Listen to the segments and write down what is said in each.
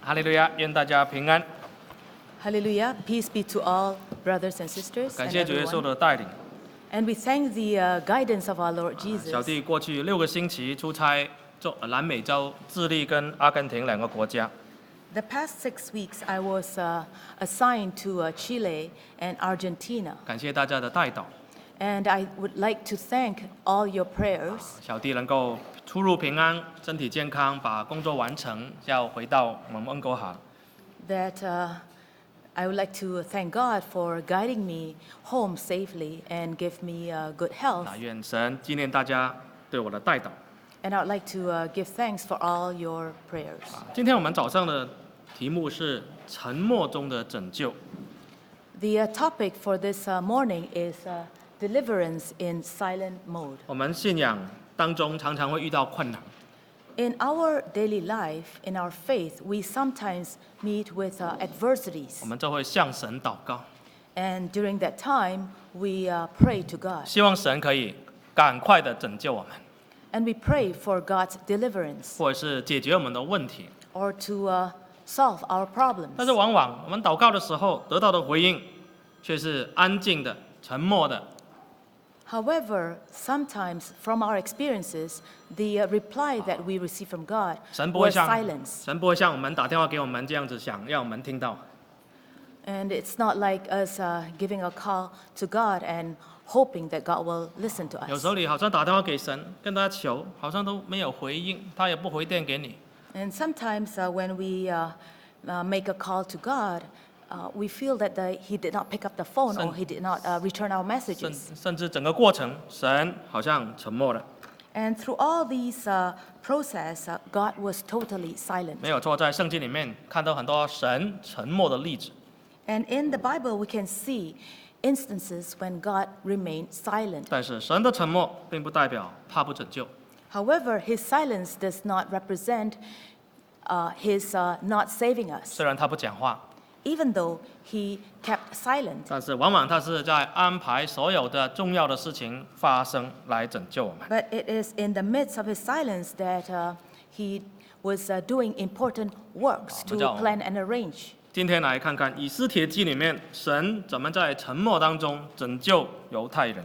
哈利路亚，愿大家平安。 Hallelujah. Peace be to all brothers and sisters 感 and 谢主耶稣 everyone. 的带领。 And we thank the guidance of our Lord 小 Jesus. 弟过去6个星期出差南美洲、智利跟阿根廷2个国家。 The past 6 weeks, I was assigned to Chile and Argentina. 感谢大家的带祷， And I would like to thank all your prayers 小弟能够出入平安，身体健康，把工作完成，要回到我们温哥华。 that I would like to thank God for guiding me home safely and give me good health. 那愿神纪念大家对我的带祷。 And I would like to give thanks for all your prayers. 今天我们早上的题目是沉默中的拯救。 The topic for this morning is Deliverance in silent mode. 我们信仰当中常常会遇到困难， In our daily life, in our faith, we sometimes meet with adversities. 我们就会向神祷告， And during that time, we pray to God. 希望神可以赶快的拯救我们， And we pray for God's deliverance 或者是解决我们的问题。 or to solve our problems. 但是往往我们祷告的时候得到的回应，却是安静的、沉默的。 However, sometimes from our experiences, the reply that we receive from God 神不会 was 像 silence. 神不会像我们打电话给我们这样子想让我们听到。 And it's not like us giving a call to God and hoping that God will listen to 有 us. 时候你好像打电话给神，跟他求，好像都没有回应，他也不回电给你。 And sometimes when we make a call to God, we feel that He did not pick up the phone or He did not return our 甚 messages. 甚至整个过程，神好像沉默了。 And through all these process, God was totally silent. 没有错，在圣经里面看到很多神沉默的例子。 And in the Bible, we can see instances when God remained silent. 但是神的沉默并不代表他不拯救。 However, His silence does not represent His not saving us. 虽然他不讲话， Even though He kept silent, 但是往往他是在安排所有的重要的事情发生来拯救我们。 but it is in the midst of His silence that He was doing important works to 我们叫- plan and arrange. 今天来看看以斯帖记里面，神怎么在沉默当中拯救犹太人。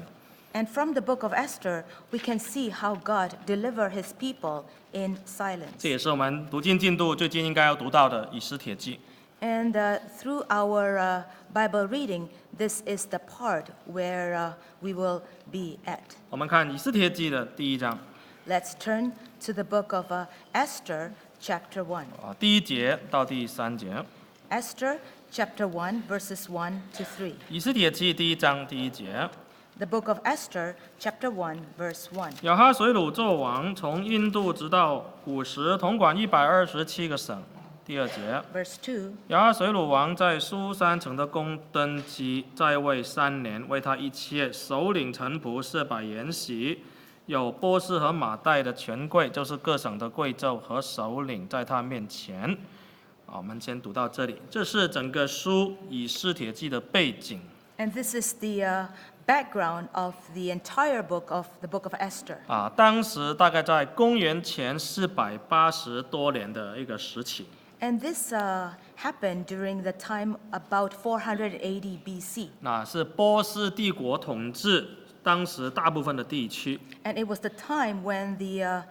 And from the book of Esther, we can see how God delivered His people in 这 silence. 也是我们读经进度最近应该要读到的以斯帖记。 And through our Bible reading, this is the part where we will be at. 我们看以斯帖记的第1章 Let's turn to the book of Esther, chapter 1. 第1节到第3节。 Esther, chapter 1, verses 1 to 3. 以斯帖记第1章第1节， The book of Esther, chapter 1, verse 1. 亚哈水鲁做王，从印度直到古时，统管127个省。第2节， Verse 2. 亚哈水鲁王在苏珊城的宫登基，在位3年，为他一切首领臣仆设摆筵席，有波斯和马代的权贵，就是各省的贵胄和首领，在他面前。我们先读到这里，这是整个书以斯帖记的背景。 And this is the background of the entire book of Esther. 当时大概在公元前480多年的一个时期。 And this happened during the time about 480 BC. 那是波斯帝国统治当时大部分的地区。 And it was the time when the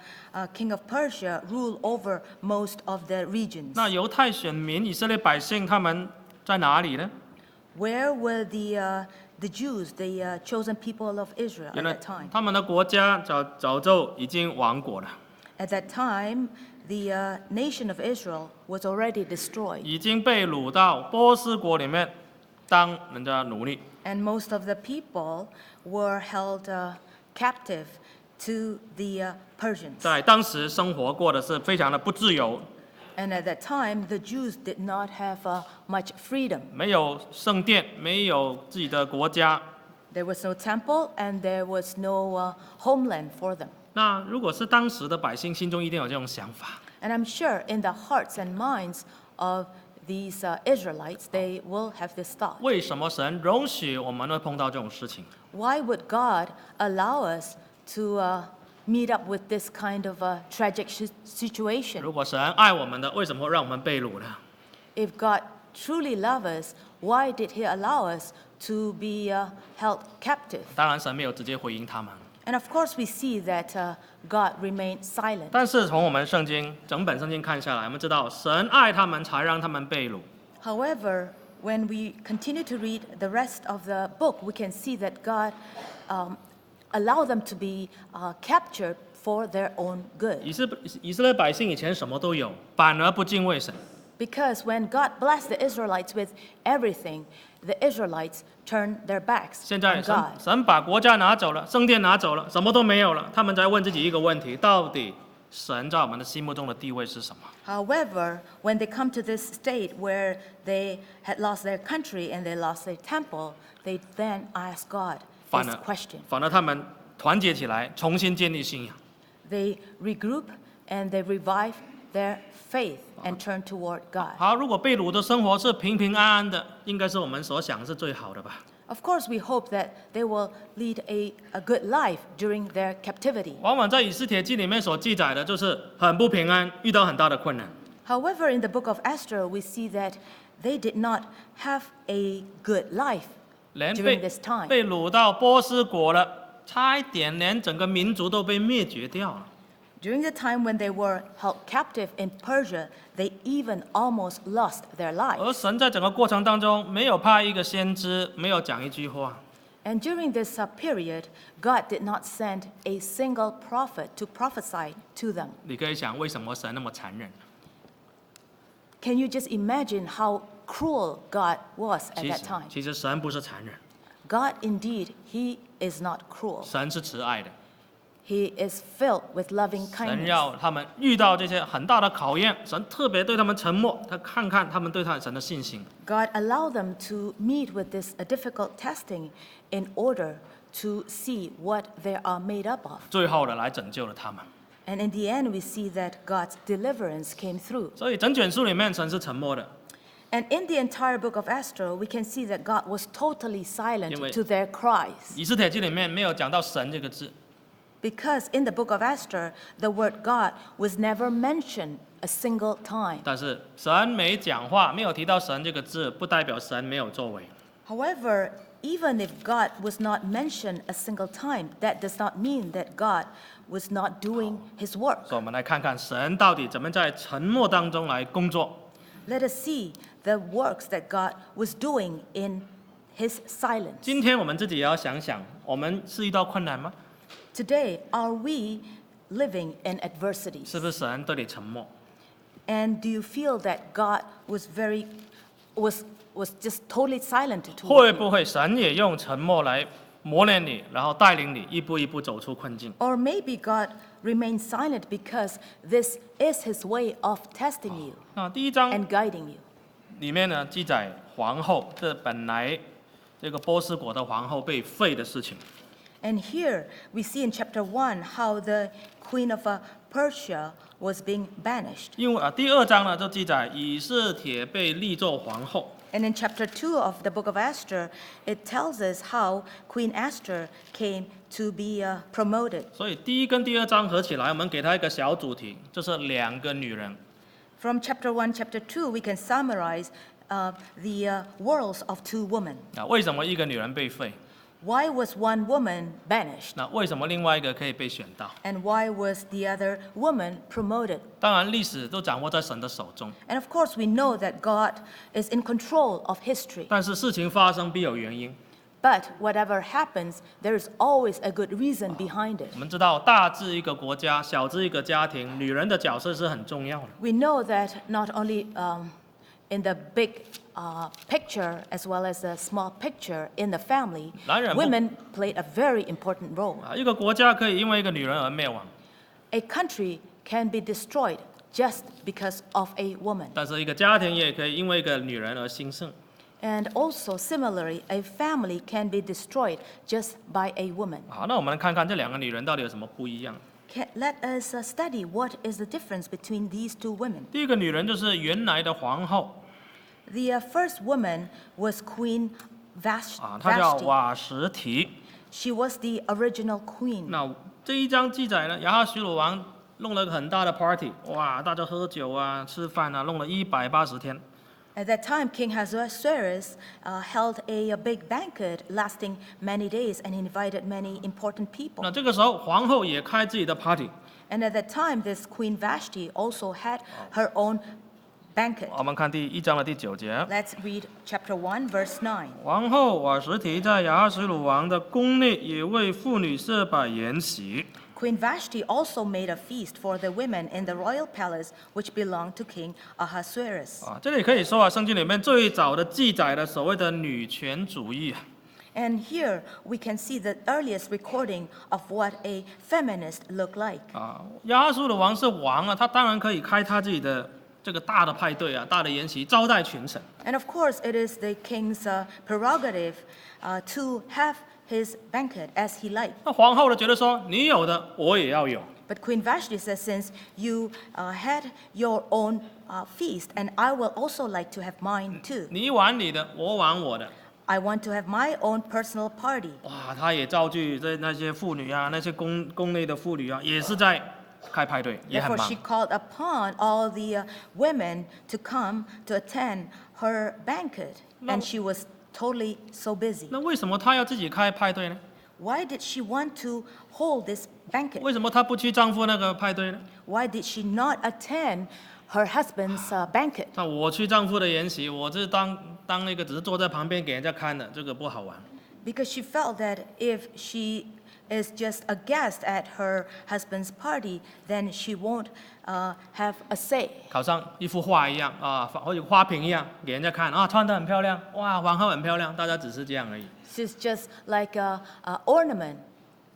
king of Persia ruled over most of the regions. 那犹太选民以色列百姓他们在哪里呢？ Where were the Jews, the chosen people of Israel 原 at 来 that time? 他们的国家早就已经亡国了， At that time, the nation of Israel was already destroyed. 已经被掳到波斯国里面当人家奴隶。 And most of the people were held captive to the Persians. 在当时生活过的是非常的不自由， And at that time, the Jews did not have much freedom. 没有圣殿，没有自己的国家。 There was no temple and there was no homeland for them. 那如果是当时的百姓，心中一定有这种想法： And I'm sure in the hearts and minds of these Israelites, they will have this thought. 为什么神容许我们会碰到这种事情？ Why would God allow us to meet up with this kind of a tragic situation. 如果神爱我们的，为什么会让我们被掳呢？ If God truly loves us, why did He allow us to be held captive? 当然，神没有直接回应他们。 And of course, we see that God remained silent. 但是从我们圣经整本圣经看下来，我们知道神爱他们，才让他们被掳。 However, when we continue to read the rest of the book, we can see that God allowed them to be captured for their own good. 以色列百姓以前什么都有，反而不敬畏神。 Because when God blessed the Israelites with everything, the Israelites turned their backs 现在 on 神 God. 神把国家拿走了，圣殿拿走了，什么都没有了，他们在问自己一个问题：到底神在我们的心目中的地位是什么？ However, when they come to this state where they had lost their country and they lost their temple, they then ask God 反 this 而 question. 反而他们团结起来，重新建立信仰。 They regroup and they revive their faith and turn toward God. 好，如果被掳的生活是平平安安的，应该是我们所想是最好的吧？ Of course, we hope that they will lead a good life during their captivity. 往往在以斯帖记里面所记载的，就是很不平安，遇到很大的困难。 However, in the book of Esther, we see that they did not have a good life 连 during this time. 被掳到波斯国了，差一点连整个民族都被灭绝掉了。 During the time when they were held captive in Persia, they even almost lost their 而 lives. 神在整个过程当中没有派一个先知，没有讲一句话， And during this period, God did not send a single prophet to prophesy to them. 你可以想为什么神那么残忍？ Can you just imagine how cruel God was at 其 that 实 time? 其实神不是残忍， God indeed, He is not cruel. 神是慈爱的。 He is filled with loving 神 kindness. 要他们遇到这些很大的考验，神特别对他们沉默，他看看他们对他神的信心。 God allowed them to meet with this difficult testing in order to see what they are made up of. 最后的来拯救了他们。 And in the end, we see that God's deliverance came through. 所以整卷书里面，神是沉默的， And in the entire book of Esther, we can see that God was totally silent 因为- to their cries. 以斯帖记里面没有讲到神这个字， Because in the book of Esther, the word God was never mentioned a single time. 但是神没讲话，没有提到神这个字，不代表神没有作为。 However, even if God was not mentioned a single time, that does not mean that God was not doing His work. 所以我们来看看神到底怎么在沉默当中来工作。 Let us see the works that God was doing in His silence. 今天我们自己也要想想，我们是遇到困难吗？ Today, are we living in adversity? 是不是神对你沉默？ And do you feel that God was just totally silent 会 toward you? 不会神也用沉默来磨练你，然后带领你一步一步走出困境？ Or maybe God remained silent because this is His way of testing you 那第一章 and guiding you. 里面呢记载皇后，这本来这个波斯国的皇后被废的事情。 And here we see in chapter 1 how the queen of Persia was being banished. 因为第二章呢就记载以斯帖被立作皇后。 And in chapter 2 of the book of Esther, it tells us how Queen Esther came to be promoted. 所以第一跟第二章合起来，我们给它一个小主题，就是两个女人。 From chapter 1, chapter 2, we can summarize the worlds of two women. 为什么一个女人被废？ Why was one woman banished? 那为什么另外一个可以被选到？ And why was the other woman promoted? 当然，历史都掌握在神的手中， And of course, we know that God is in control of history. 但是事情发生必有原因。 But whatever happens, there is always a good reason behind it. 我们知道，大至一个国家，小至一个家庭，女人的角色是很重要的。 We know that not only in the big picture as well as the small picture in the family, 男人不- women played a very important role. 一个国家可以因为一个女人而灭亡， A country can be destroyed just because of a woman. 但是一个家庭也可以因为一个女人而兴盛。 And also, similarly, a family can be destroyed just by a woman. 好，那我们看看这两个女人到底有什么不一样。 Let us study what is the difference between these two women. 第一个女人就是原来的皇后 The first woman was Queen 她叫 Vashti. 瓦什提。 She was the original queen. 那这一章记载了亚哈随鲁王弄了个很大的 party， 哇，大家喝酒啊、吃饭啊，弄了180天。At that time, King Ahasuerus held a big banquet lasting many days and invited many important 那 people. 这个时候皇后也开自己的 party。 And at that time, this Queen Vashti also had her own banquet. 我们看第1章的第9节。 Let's read chapter 1, verse 9. 皇后瓦实提在亚哈随鲁王的宫内也为妇女设摆筵席。 Queen Vashti also made a feast for the women in the royal palace which belonged to King Ahasuerus. 这里可以说圣经里面最早的记载的所谓的女权主义。 And here we can see the earliest recording of what a feminist looked like. 亚哈随鲁王是王啊，他当然可以开他自己的这个大的派对啊，大的筵席招待群臣。 And of course, it is the king's prerogative to have his banquet as he liked. 那皇后呢，觉得说你有的我也要有。 But Queen Vashti says, since you had your own feast, and I will also like to have mine too. 你玩你的，我玩我的。 I want to have my own personal party. 哇，他也召集那些妇女啊，那些宫内的妇女啊，也是在开派对，也很 Therefore, 忙 she。called upon all the women to come to attend her banquet, and she was totally so busy. 那为什么她要自己开派对呢？ Why did she want to hold this banquet? 为什么她不去丈夫那个派对呢？ Why did she not attend her husband's banquet? 那我去丈夫的筵席，我这当那个只是坐在旁边给人家看的，这个不好玩。 Because she felt that if she is just a guest at her husband's party, then she won't have a say. 考上一幅画一样啊，或者花瓶一样给人家看啊，穿得很漂亮，哇，皇后很漂亮，大家只是这样而已。 She's just like an ornament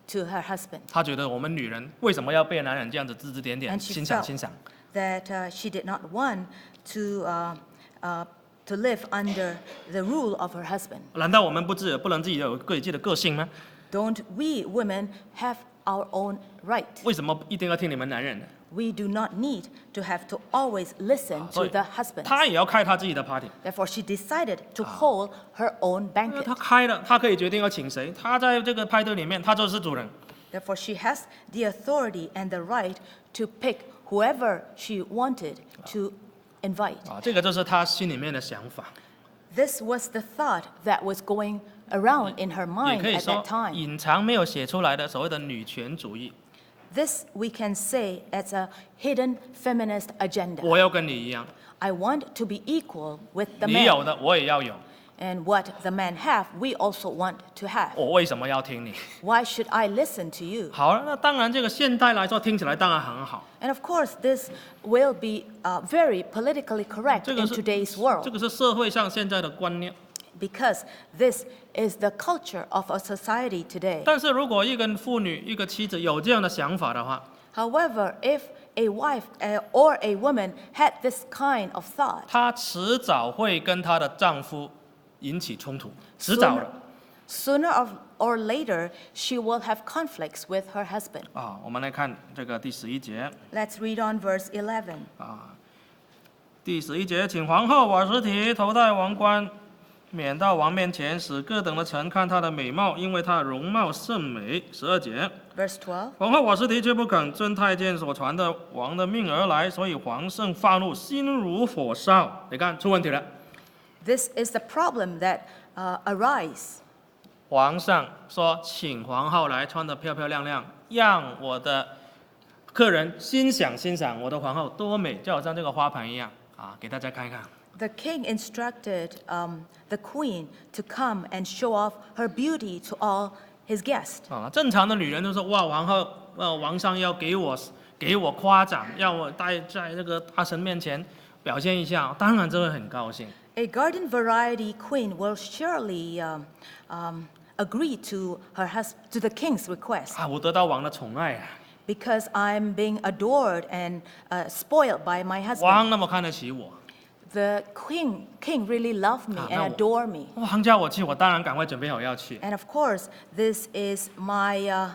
to her husband. 她觉得我们女人为什么要被男人这样子指指点点、 And she 欣赏 felt 欣赏？ that she did not want to live under the rule of her husband. 难道我们不能自己有自己的个性吗？ Don't we women have our own right? 为什么一定要听你们男人的？ We do not need to have to always listen 所 to 以 the husband. 她也要开她自己的 party。 Therefore, she decided to hold her own 那 banquet. 她开了，她可以决定要请谁。她在这个派对里面，她就是主人。 Therefore, she has the authority and the right to pick whoever she wanted to invite. 这个就是她心里面的想法。 This was the thought that was going around in her 也 mind 可以 at 说 that time. 隐藏没有写出来的所谓的女权主义。 This we can say as a hidden feminist agenda. 我要跟你一样， I want to be equal with the 你有 man, 的我也要有。 and what the men have, we also want to have. 我为什么要听你？ Why should I listen to you? 好，那当然这个现代来说听起来当然很好。 And of course, this will be very politically correct 这个 in 是 today's 这 world 个是社会上现在的观念。 because this is the culture of a society today. 但是如果一个妇女、一个妻子有这样的想法的话， However, if a wife or a woman had this kind of thought, 她迟早会跟她的丈夫引起冲突，迟早的。 sooner or later, she will have conflicts with her husband. 我们来看这个第11节。 Let's read on verse 11. 第11节，请皇后瓦实提头戴王冠，免到王面前，使各等的臣看她的美貌，因为她容貌甚美。12节， Verse 12. 皇后瓦实提却不肯遵太监所传的王的命而来，所以皇上发怒，心如火烧。你看出问题了。 This is the problem that arise. 皇上说，请皇后来穿得漂漂亮亮，让我的客人欣赏欣赏我的皇后多美，就好像这个花盆一样给大家看一看。 The king instructed the queen to come and show off her beauty to all his guests. 正常的女人都说哇，皇上要给我夸奖，让我在这个大神面前表现一下，当然这会很高兴。 A garden variety queen will surely agree to the king's request 我得到王的宠爱because I'm being adored and spoiled by my husband. 王那么看得起我， The king really loved me 那 and 我 adore me. 王叫我去，我当然赶快准备好要去。 And of course, this is my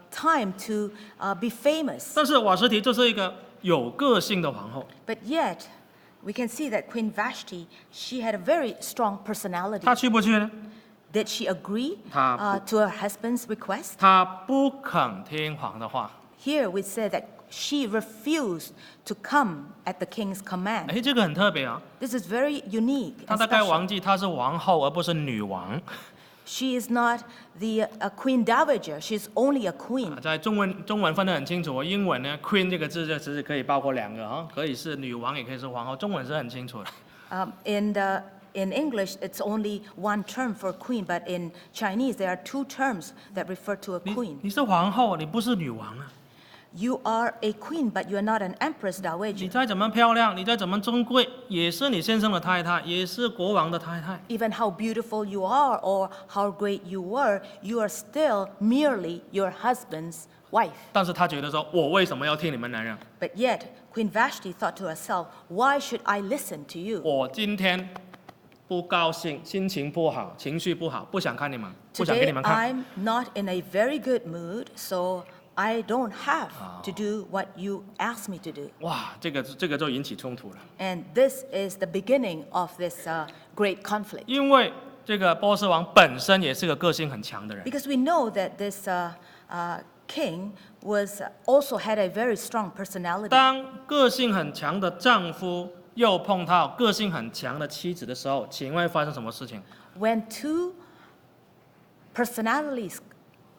time to be famous. 但是瓦实提就是一个有个性的皇后， But yet, we can see that Queen Vashti, she had a very strong personality. 她去不去呢？ Did she agree 她不- to her husband's request? 她不肯听王的话。 Here we say that she refused to come at the king's command. 哎，这个很特别啊， This is very unique 她 and 大概 special. 忘记她是王后，而不是女王。 She is not the queen dowager. She's only a queen. 在中文分得很清楚，英文呢 ，queen 这个字其实可以包括两个啊，可以是女王，也可以是皇后，中文是很清楚的。 In English, it's only one term for queen, but in Chinese, there are two terms that refer to a 你 queen. 你是皇后，你不是女王啊。 You are a queen, but you are not an empress 你 dowager. 再怎么漂亮，你再怎么尊贵，也是你先生的太太，也是国王的太太。 Even how beautiful you are or how great you were, you are still merely your husband's wife. 但是她觉得说，我为什么要听你们男人？ But yet, Queen Vashti thought to herself, why should I listen to you? 我今天不高兴，心情不好，情绪不好，不想看你们，不想给你 Today, 们看。 I'm not in a very good mood, so I don't have to do what you asked me to do. 哇，这个就引起冲突了， And this is the beginning of this great conflict. 因为这个波斯王本身也是个个性很强的人。 Because we know that this king also had a very strong personality. 当个性很强的丈夫又碰到个性很强的妻子的时候，请问会发生什么事情？ When two personalities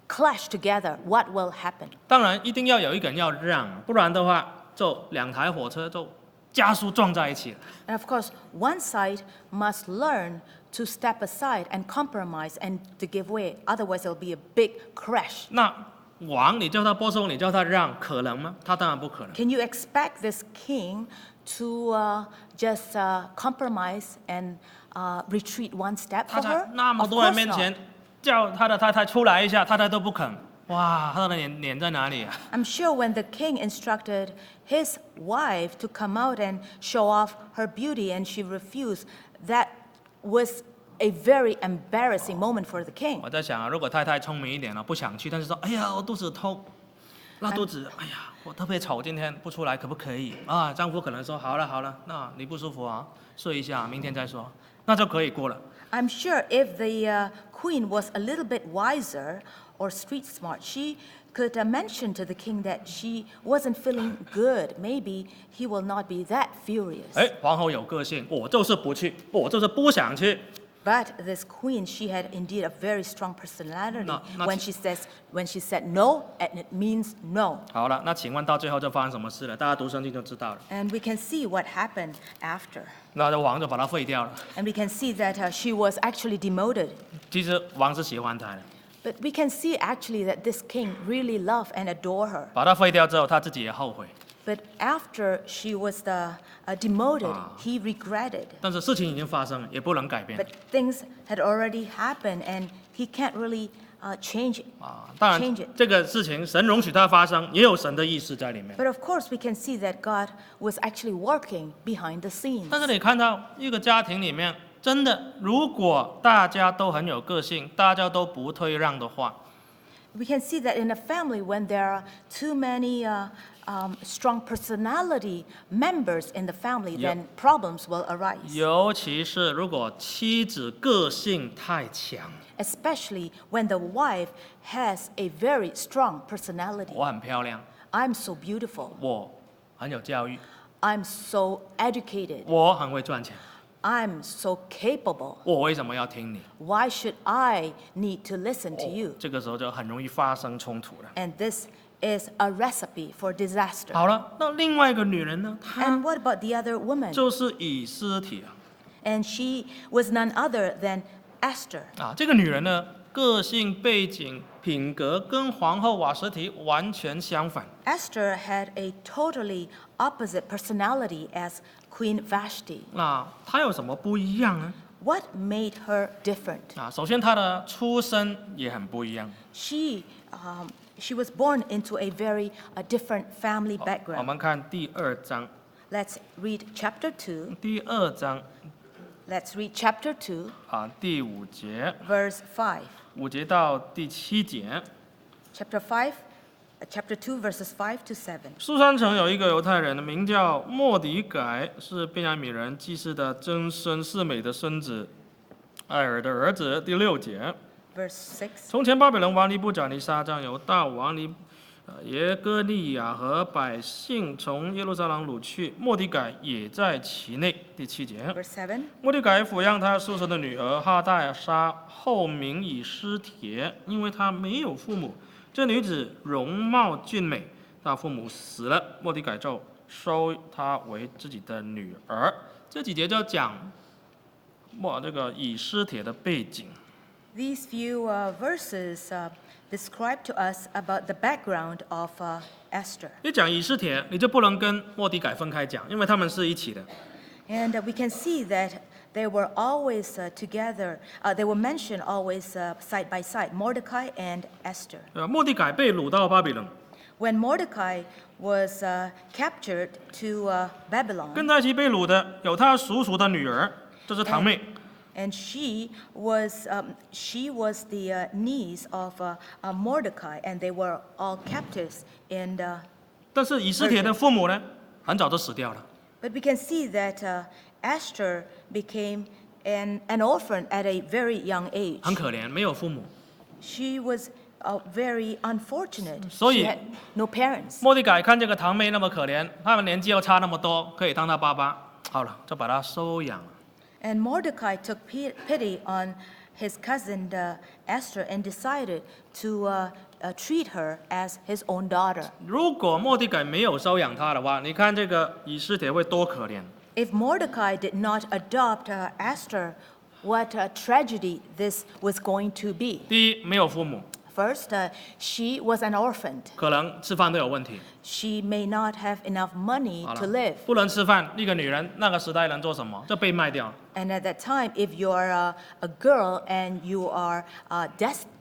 clash together, what will happen? 当然，一定要有一个人要让，不然的话，就两台火车就加速撞在一起了。 And of course, one side must learn to step aside and compromise and to give way. Otherwise, there will be a big crash. 那王，你叫他波斯王，你叫他让，可能吗？他当然不可能。 Can you expect this king to just compromise and retreat one step 他 for 在 her? 那么 Of 多人 course 面 not. 前叫他的太太出来一下，太太都不肯。哇，他的脸在哪里啊？ I'm sure when the king instructed his wife to come out and show off her beauty and she refused, that was a very embarrassing moment for the king. 我在想啊，如果太太聪明一点了，不想去，但是说，哎呀，我肚子痛，拉肚子，哎呀，我特别丑，今天不出来可不可以？啊，丈夫可能说，好了好了，那你不舒服啊，睡一下，明天再说，那就可以过了。 I'm sure if the queen was a little bit wiser or street smart, she could mention to the king that she wasn't feeling good. Maybe he will not be that furious. 哎，皇后有个性，我就是不去，我就是不想去。 But this queen, she had indeed a very strong personality. No, not- When she said no, and it means no. 好了，那请问到最后就发生什么事了？大家读圣经就知道了。 And we can see what happened after. 那这王就把他废掉了。 And we can see that she was actually demoted. 其实王是喜欢他的， But we can see actually that this king really loved and adored her. 把他废掉之后，他自己也后悔。 But after she was demoted, he regretted. 但是事情已经发生了，也不能改变 But things had already happened, and he can't really change it. 啊。当 change 然 it.，这个事情神容许它发生，也有神的意思在里面。 But of course, we can see that God was actually working behind the scenes. 但是你看到一个家庭里面，真的，如果大家都很有个性，大家都不退让的话， We can see that in a family, when there are too many strong personality members in the family, Yep. then problems will arise. 尤其是如果妻子个性太强， Especially when the wife has a very strong personality. 我很漂亮， I'm so beautiful. 我很有教育， I'm so educated. 我很会赚钱， I'm so capable. 我为什么要听你？ Why should I need to listen to you? 这个时候就很容易发生冲突了。 And this is a recipe for disaster. 好了，那另外一个女人呢？她 And what about the other woman? 就是以斯帖啊。 And she was none other than Esther. 啊，这个女人呢，个性背景、品格跟皇后瓦实提完全相反。 Esther had a totally opposite personality as Queen Vashti. 那她有什么不一样呢？ What made her different? 啊，首先她的出身也很不一样。 She was born into a very different family 我 background. 们看第二章， Let's read chapter 2. 第二章 Let's read chapter 2, 啊第五节， verse 5. 5节到第7节。 Chapter 2, verses 5 to 7. 苏珊城有一个犹太人，名叫莫迪改，是便雅悯人祭司的曾孙，是美的孙子。艾尔的儿子第6节。 verse 6. 从前巴比伦王尼布甲尼撒将犹大王耶哥利亚和百姓从耶路撒冷掳去，末底改也在其内。第7节。 Verse 7. 末底改抚养他叔叔的女儿哈大沙，后名以斯帖，因为她没有父母。这女子容貌俊美，她父母死了，末底改就收她为自己的女儿。这几节就讲这个以斯帖的背景。 These few verses describe to us about the background of Esther. 一讲以斯帖，你就不能跟末底改分开讲，因为他们是一起的。 And we can see that they were always together. They were mentioned always side by side, Mordecai and Esther. 末底改被掳到巴比伦， When Mordecai was captured to 跟 Babylon, 他一起被掳的有他叔叔的女儿，这是堂妹。 and she was the niece of Mordecai, and they were all captives. And 但是以斯帖的父母呢，很早就死掉了。 but we can see that Esther became an orphan at a very young age. 很可怜，没有父母。 She was very unfortunate. 所以- She had no parents. 末底改看这个堂妹那么可怜，他们年纪又差那么多，可以当他爸爸，好了，就把她收养了。 And Mordecai took pity on his cousin Esther and decided to treat her as his own daughter. 如果末底改没有收养她的话，你看这个以斯帖会多可怜。 If Mordecai did not adopt Esther, what a tragedy this was going to be. 第一，没有父母， First, she was an orphan. 可能吃饭都有问题。 She may not have enough money 好 to 了 live. 不能吃饭，一个女人那个时代能做什么？就被卖掉。 And at that time, if you're a girl and you are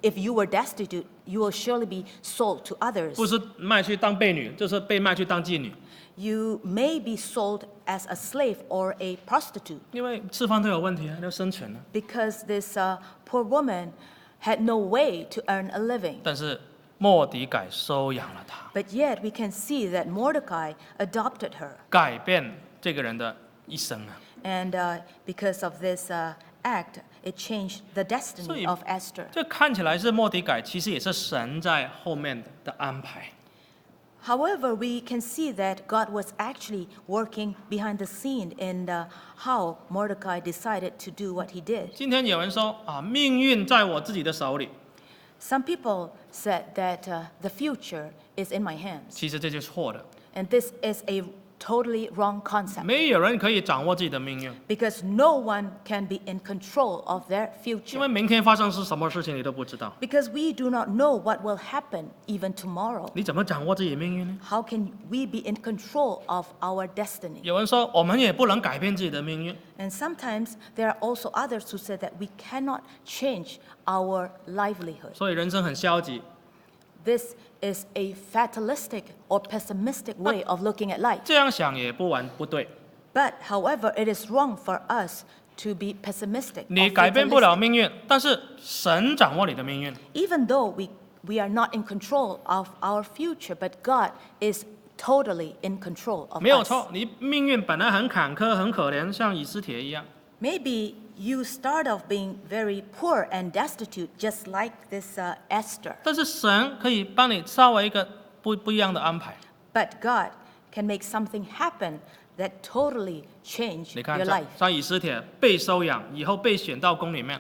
if you were destitute, you will surely be sold to others. 不是卖去当婢女，就是被卖去当妓女。 You may be sold as a slave or a prostitute 因为吃饭都有问题啊，要生存啊。 because this poor woman had no way to earn a living. 但是末底改收养了她， But yet we can see that Mordecai adopted her. 改变这个人的一生啊。 And because of this act, it changed the destiny 所以- of Esther. 这看起来是末底改，其实也是神在后面的安排。 However, we can see that God was actually working behind the scene in how Mordecai decided to do what he did. 今天有人说啊，命运在我自己的手里， Some people said that the future is in my hands. 其实这就是错的。 And this is a totally wrong concept 没有人可以掌握自己的命运， because no one can be in control of their 因为 future. 明天发生是什么事情你都不知道。 Because we do not know what will happen even tomorrow. 你怎么掌握自己的命运呢？ How can we be in control of our destiny? 有人说我们也不能改变自己的命运， And sometimes there are also others who said that we cannot change our livelihood. 所以人生很消极。 This is a fatalistic or pessimistic way of looking at life. 这样想也不对。 But however, it is wrong for us to be pessimistic 你 or 改变不了 fatalistic. 命运，但是神掌握你的命运。 Even though we are not in control of our future, but God is totally in control of 没有 us. 错，你命运本来很坎坷、很可怜，像以斯帖一样。 Maybe you start off being very poor and destitute, just like this Esther. 但是神可以帮你稍微一个不一样的安排。 But God can make something happen that totally change 你看 your 像 life. 像以斯帖被收养以后被选到宫里面，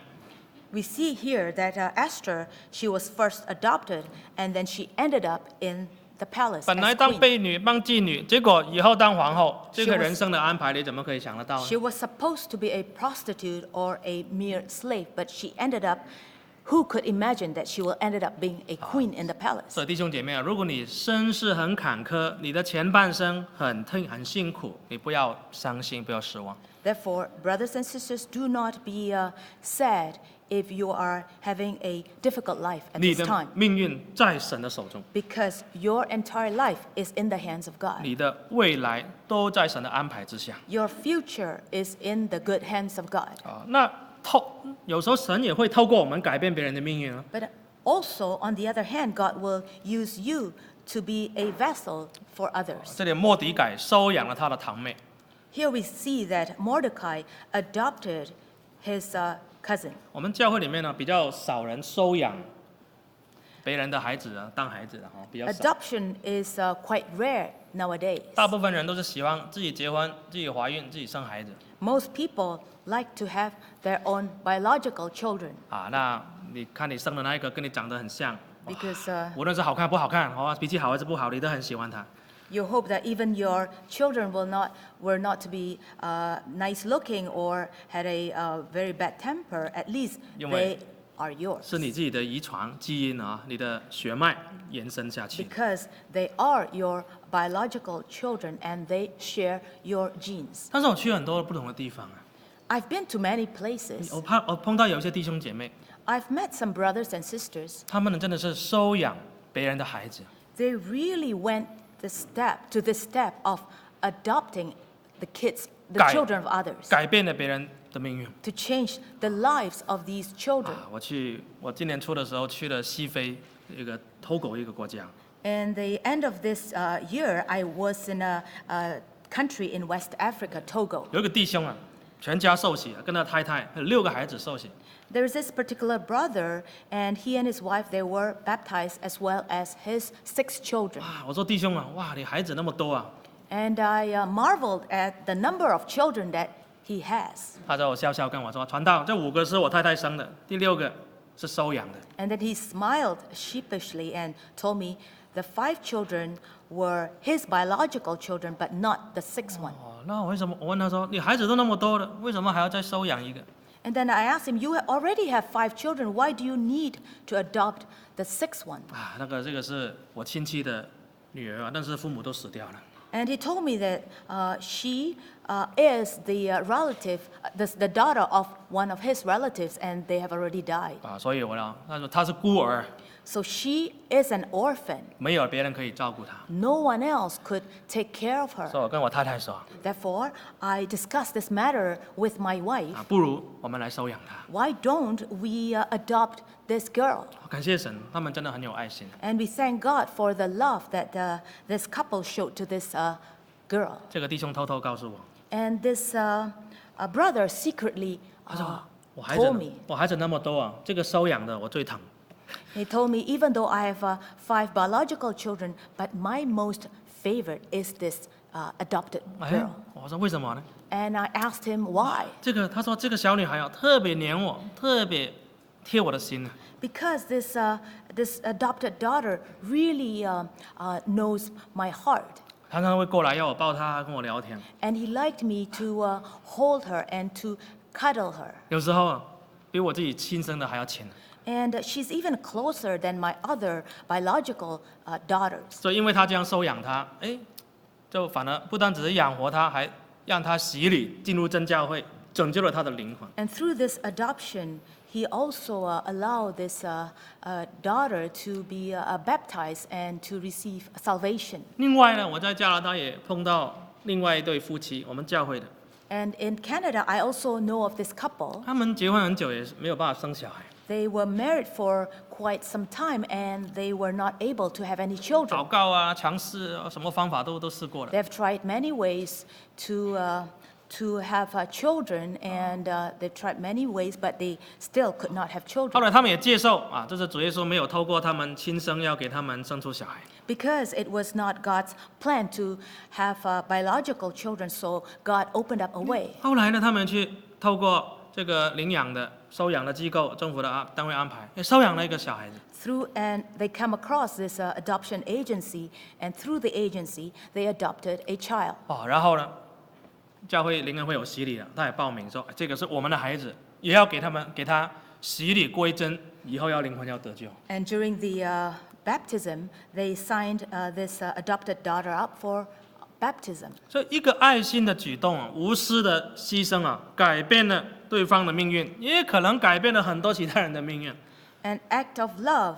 We see here that Esther, she was first adopted, and then she ended up in the palace 本来 as 当 queen. 婢女、当妓女，结果以后当皇后，这个 She was- 人生的安排你怎么可以想得到呢？ She was supposed to be a prostitute or a mere slave, but she ended up, who could imagine that she will ended up being a queen in the palace? 所以弟兄姐妹啊，如果你身世很坎坷，你的前半生很辛苦，你不要伤心，不要失望。 Therefore, brothers and sisters, do not be sad if you are having a difficult life at 你 this 的 time, 命运在神的手中， because your entire life is in the hands of God. 你的未来都在神的安排之下。 Your future is in the good hands of God. 啊，那有时候神也会透过我们改变别人的命运啊。 But also, on the other hand, God will use you to be a vessel for others. 这里末底改收养了他的堂妹， Here we see that Mordecai adopted his cousin. 我们教会里面呢，比较少人收养别人的孩子啊，当孩子的比较少。 Adoption is quite rare nowadays. 大部分人都是希望自己结婚、自己怀孕、自己生孩子 Most people like to have their own biological children 啊。那你看你生的那一个跟你长得很像， because 无论是好看不好看，脾气好还是不好，你都很喜欢他。 you hope that even your children were not to be nice looking or had a very bad temper. At least 因为 they are yours 是你自己的遗传基因啊，你的血脉延伸下去。 because they are your biological children and they share your genes. 但是我去很多不同的地方啊， I've been to many places. 我碰到有一些弟兄姐妹， I've met some brothers and sisters. 他们真的是收养别人的孩子， They really went to the step of adopting the kids, the 改 children of others, 改变了别人的命运。 to change the lives of these children. 我今年初的时候去了西非一个Togo一个国家， And the end of this year, I was in a country in West Africa, Togo. 有一个弟兄啊，全家受洗，跟他太太还有6个孩子受洗。 There is this particular brother, and he and his wife, they were baptized as well as his 6 children. 我说弟兄啊，哇，你孩子那么多啊！ And I marveled at the number of children that he has. 他就笑笑跟我说，传道，这5个是我太太生的，第6个是收养的。 And then he smiled sheepishly and told me the 5 children were his biological children, but not the 6th one. 那我问他说，你孩子都那么多了，为什么还要再收养一个？ And then I asked him, you already have 5 children, why do you need to adopt the 6th one? 这个是我亲戚的女儿啊，但是父母都死掉了。 And he told me that she is the relative, the daughter of one of his relatives, and they have already died. 所以他说他是孤儿， So she is an orphan. 没有别人可以照顾他。 No one else could take care of her. 所以我跟我太太说， Therefore, I discussed this matter with my wife. 不如我们来收养他。 Why don't we adopt this girl? 感谢神，他们真的很有爱心。 And we thank God for the love that this couple showed to this girl. 这个弟兄偷偷告诉我， And this brother secretly 他说 told 我孩子那么多啊，这个收养的我最疼。 He told me, even though I have 5 biological children, but my most favorite is this adopted girl. 我说为什么呢？ And I asked him why. 他说这个小女孩啊，特别黏我，特别贴我的心啊。 Because this adopted daughter really knows my heart. 常常会过来要我抱她，跟我聊天。 And he liked me to hold her and to cuddle her. 有时候比我自己亲生的还要亲。 And she's even closer than my other biological daughters. 所以因为他这样收养她，就反而不单只是养活她，还让她洗礼进入真教会，拯救了她的灵魂。 And through this adoption, he also allowed this daughter to be baptized and to receive salvation. 另外呢，我在加拿大也碰到另外一对夫妻，我们教会的， And in Canada, I also know of this couple. 他们结婚很久也是没有办法生小孩， They were married for quite some time and they were not able to have any 祷 children. 告啊、尝试什么方法都试过了。 They've tried many ways to have children, and they've tried many ways, but they still could not have 后 children 来他们也接受啊，这是主耶稣没有透过他们亲生要给他们生出小孩。 because it was not God's plan to have biological children, so God opened up a way. 后来呢，他们去透过这个领养的、收养的机构、政府的单位安排，也收养了一个小孩子。 And they come across this adoption agency, and through the agency, they adopted a child. 然后呢，教会灵恩会有洗礼了，他也报名说这个是我们的孩子，也要给他洗礼归真，以后要灵魂要得救。 And during the baptism, they signed this adopted daughter up for baptism. 所以一个爱心的举动无私的牺牲改变了对方的命运，也可能改变了很多其他人的命运。 An act of love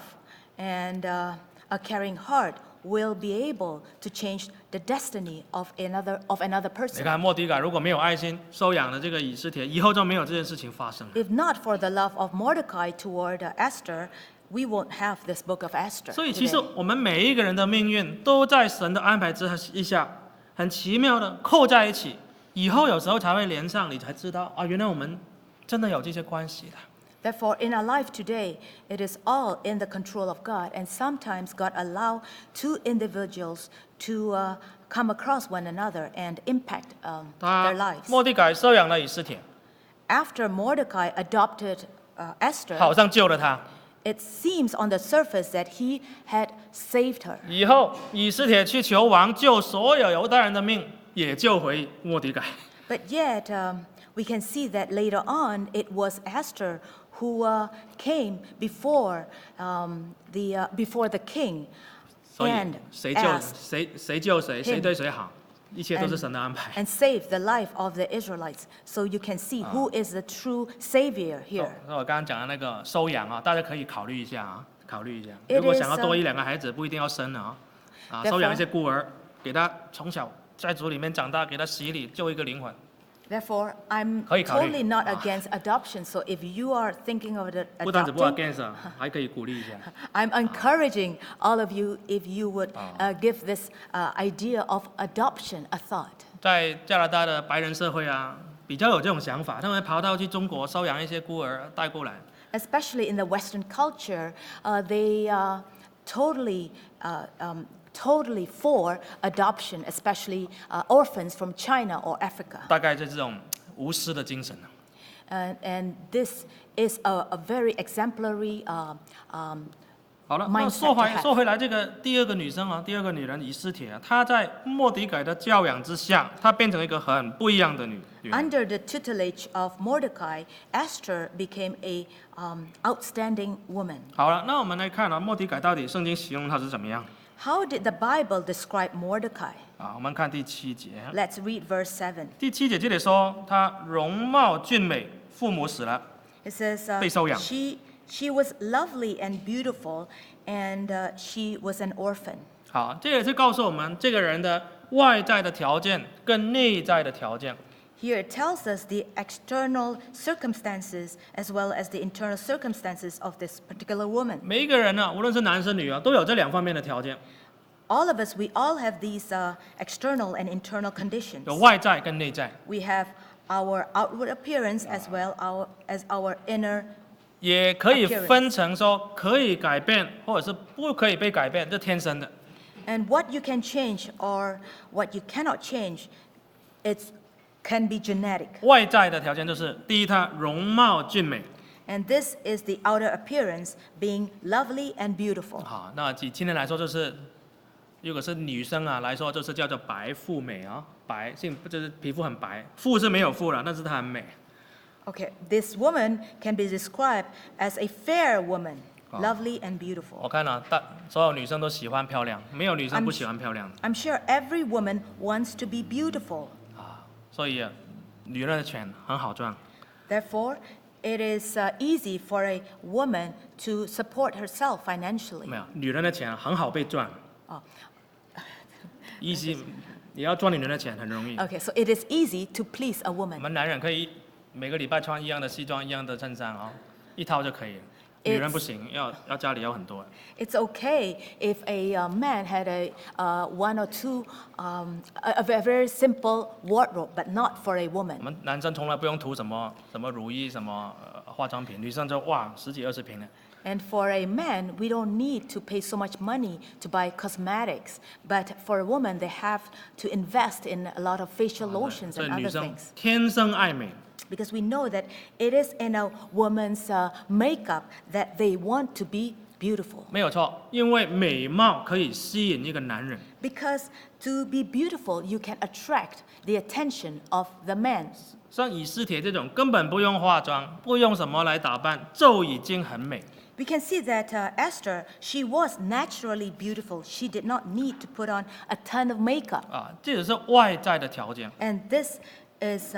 and a caring heart will be able to change the destiny of another 你 person. 看莫迪改如果没有爱心收养了这个以斯帖，以后就没有这件事情发生了。 If not for the love of Mordecai toward Esther, we won't have this book of Esther. 所以其实 today. 我们每一个人的命运都在神的安排之下，很奇妙的扣在一起，以后有时候才会连上，你才知道原来我们真的有这些关系的。Therefore, in our life today, it is all in the control of God. And sometimes God allows two individuals to come across one another and impact their lives. 末底改收养了以斯帖， After Mordecai adopted Esther, 好像救了他。 it seems on the surface that he had saved her. 以后以斯帖去求王救所有犹太人的命，也救回末底改。 But yet, we can see that later on, it was Esther who came before the king 所以 and 谁救 asked 谁救谁， him 谁对谁好，一切都是神的安排。 and saved the life of the Israelites. So you can see who is the true savior here. 那我刚刚讲的那个收养啊，大家可以考虑一下啊，考虑一下。 It 如果 is, 想要多一两个孩子，不一定要生啊， Therefore- 收养一些孤儿，给他从小在主里面长大，给他洗礼，救一个灵魂。 Therefore, I'm 可以考虑。 totally not against adoption. So if you are thinking of it 不单止不 adopting, against 啊，还可以鼓励一下。 I'm encouraging all of you if you would give this idea of adoption a thought. 在加拿大的白人社会啊，比较有这种想法，他们跑到去中国收养一些孤儿带过来。 Especially in the Western culture, they totally for adoption, especially orphans from China or Africa. 大概就是这种无私的精神。 And this is a very exemplary 好了，那 mindset 说 to have. 说回来，这个第二个女生啊，第二个女人以斯帖啊，她在末底改的教养之下，她变成一个很不一样的女人。 Under the tutelage of Mordecai, Esther became a outstanding woman. 好了，那我们来看啊，末底改到底圣经形容她是怎么样 How did the Bible describe Mordecai? 啊？我们看第7节， Let's read verse 7. 第7节这里说她容貌俊美，父母死了， It says, 被收养。 she was lovely and beautiful, and she was an orphan. 好，这也是告诉我们这个人的外在的条件跟内在的条件。 Here it tells us the external circumstances as well as the internal circumstances of this particular woman. 每一个人呢、无论是男生女啊，都有这两方面的条件， All of us, we all have these external and internal conditions. 有外在跟内在。 We have our outward appearance as well as our inner. 也可以分成说可以改变，或者是不可以被改变，这天生的。 And what you can change or what you cannot change, it can be genetic. 外在的条件就是，第一，她容貌俊美。 And this is the outer appearance, being lovely and beautiful. 好，那以今天来说，就是如果是女生啊来说，就是叫做白富美啊，白就是皮肤很白，富是没有富了，但是她很美。 Okay, this woman can be described as a fair woman, lovely and beautiful. 我看啊，所有女生都喜欢漂亮，没有女生不喜欢漂亮的 I'm sure every woman wants to be beautiful. 啊。所以、女人的钱很好赚。 Therefore, it is easy for a woman to support herself financially. 没有，女人的钱很好被赚。哦easy，你要赚女人的钱很容易。 Okay, so it is easy to please a 我 woman. 们男人可以每个礼拜穿一样的西装、一样的衬衫啊、一套就可以了。女人不行，要家里要很多。 It's okay if a man had a one or two a very simple wardrobe, but not for a 我 woman. 们男生从来不用涂什么乳液、什么化妆品，女生就哇10几20瓶的。 And for a man, we don't need to pay so much money to buy cosmetics. But for a woman, they have to invest in a lot of facial lotions 所以 and 女 other 生 things. 天生爱美。 Because we know that it is in a woman's makeup that they want to be beautiful. 没有错，因为美貌可以吸引一个男人。 Because to be beautiful, you can attract the attention of the man. 像以斯帖这种根本不用化妆，不用什么来打扮，就已经很美。 We can see that Esther, she was naturally beautiful. She did not need to put on a ton of makeup. 啊，这只是外在的条件。 And this is